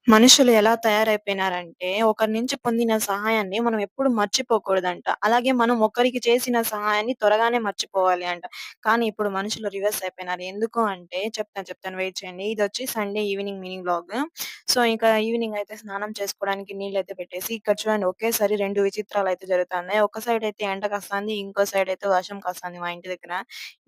మనుషులు ఎలా తయారైపోయినారంటే, ఒకరి నుంచి పొందిన సహాయాన్ని మనం ఎప్పుడు మర్చిపోకూడదంట. అలాగే మనం ఒకరికి చేసిన సహాయాన్ని త్వరగానే మర్చిపోవాలి అంట. కానీ ఇప్పుడు మనుషులు రివర్స్ అయిపోయినారు. ఎందుకు అంటే చెప్తాను వెయిట్ చేయండి. ఇదొచ్చి Sunday evening mini vlog. So, ఇంకా ఈవినింగ్ అయితే స్నానం చేసుకోవడానికి నీళ్ళైతే పెట్టేసి, ఇక్కడ చూడండి ఒకేసారి 2 విచిత్రాలైతే జరుగుతున్నాయి. ఒక సైడ్ అయితే ఎండ కాస్తాంది. ఇంకో సైడ్ అయితే వర్షం కాస్తాంది మా ఇంటి దగ్గర.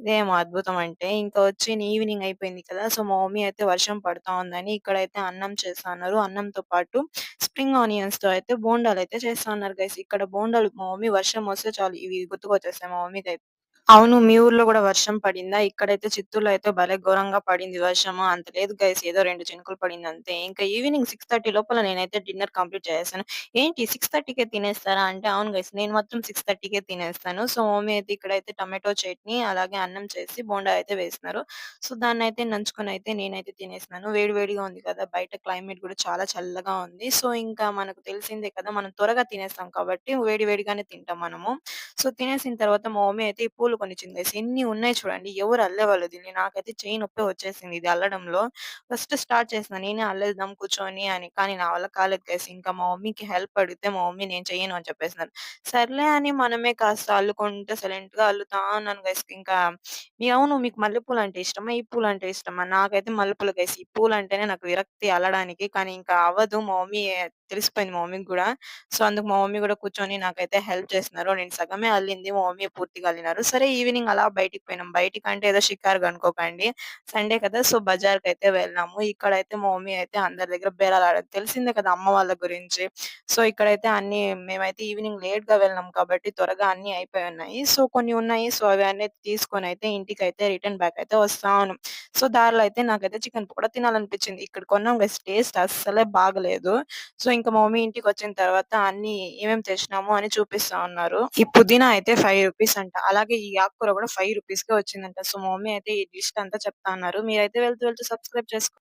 ఇదేమో అద్భుతం అంటే, ఇంకా వచ్చి ఈవినింగ్ అయిపోయింది కదా! సో, మా మమ్మీ అయితే వర్షం పడతా ఉందని ఇక్కడైతే అన్నం చేస్తా ఉన్నారు. అన్నంతో పాటు స్ప్రింగ్ ఆనియన్స్‌తో అయితే బోండాలైతే చేస్తా ఉన్నారు గైస్. ఇక్కడ బోండాలు మా మమ్మీ వర్షం వస్తే చాలు ఇవి గుర్తుకొచ్చేస్తాయి మా మమ్మీకైతే. అవును. మీ ఊర్లో గూడా వర్షం పడిందా? ఇక్కడైతే చిత్తూరులో అయితే భలే ఘోరంగా పడింది వర్షము. అంత లేదు గైస్ ఏదో 2 చినుకులు పడిందంతే. ఇంకా ఈవినింగ్ 6:30 లోపల నేనైతే డిన్నర్ కంప్లీట్ చేసేసాను. ఏంటి 6:30కే తినేస్తారా? అంటే అవును గైస్ నేను మాత్రం 6:30కే తినేస్తాను. సో, మమ్మీ అయితే ఇక్కడైతే టమాటో చట్నీ అలాగే అన్నం చేసి బోండా అయితే వేసినారు. సో, దాన్నయితే నంచుకొనయితే నేనైతే తినేసినాను. వేడి వేడిగా ఉంది కదా! బయట క్లైమేట్ గూడా చాలా చల్లగా ఉంది. సో, ఇంకా మనకు తెలిసిందే కదా! మనం త్వరగా తినేస్తాం కాబట్టి వేడి వేడిగానే తింటాం మనము. సో, తినేసిన తర్వాత మా మమ్మీ అయితే ఈ పూలు కొనిచ్చింది గైస్. ఎన్ని ఉన్నాయి చూడండి. ఎవరు అల్లేవాళ్ళు దీన్ని. నాకైతే చెయ్యి నొప్పే వచ్చేసింది ఇది అల్లడంలో. ఫస్ట్ స్టార్ట్ చేసిన నేనే అల్లేద్దాం కూర్చొని అని. కానీ నా వల్ల కాలేదు గైస్. ఇంకా మా మమ్మీకి హెల్ప్ అడిగితే మా మమ్మీ నేను చెయ్యను అని చెప్పేసినారు. సర్లే అని మనమే కాస్త అల్లుకుంటే సైలెంట్‌గా అల్లుతా ఉన్నాను గైస్. ఇంకా అవును మీకు మల్లెపూలంటే ఇష్టమా? ఈ పూలంటే ఇష్టమా? నాకైతే మల్లెపూలు గైస్. ఈ పూలంటేనే నాకు విరక్తి అల్లడానికి. కానీ ఇంకా అవ్వదు. మా మమ్మీ తెలిసిపోయింది మా మమ్మీకి గూడా. సో, అందుకు మా మమ్మీ గూడా కూర్చొని నాకైతే హెల్ప్ చేస్తున్నారు. నేను సగమే అల్లింది. మా మమ్మీ పూర్తిగా అల్లినారు. సరే ఈవినింగ్ అలా బయటికి పోయినాం. బయటికంటే ఏదో షికారుకి అనుకోకండి. సండే కదా! సో, బజార్‌కైతే వెళ్ళాము. ఇక్కడైతే మా మమ్మీ అయితే అందరి దగ్గర బేరాలాడేది. తెలిసిందే కదా! అమ్మ వాళ్ళ గురించి. సో, ఇక్కడైతే అన్నీ మేమైతే ఈవినింగ్ లేట్‌గా వెళ్ళాం కాబట్టి త్వరగా అన్నీ అయిపోయున్నాయి. సో, కొన్ని ఉన్నాయి. సో, అవన్నీ తీసుకొనైతే ఇంటికైతే రిటర్న్ బ్యాక్ అయితే వస్తా ఉన్నాం. సో, దారిలో అయితే నాకైతే చికెన్ పకోడా తినాలనిపించింది. ఇక్కడ కొన్నాం గైస్ టేస్ట్ అస్సలే బాగలేదు. సో, ఇంక మా మమ్మీ ఇంటికొచ్చిన తర్వాత అన్నీ ఏమేమి తెచ్చినాము అని చూపిస్తా ఉన్నారు. ఈ పుదీనా అయితే రూ. 5 అంట. అలాగే ఈ ఆకుకూర కూడా రూ. 5కే వచ్చిందంట. సో, మా మమ్మీ అయితే ఈ లిస్ట్ అంతా చెప్తా అన్నారు. మీరైతే వెళ్తూ వెళ్తూ సబ్స్క్రైబ్ చేసుకో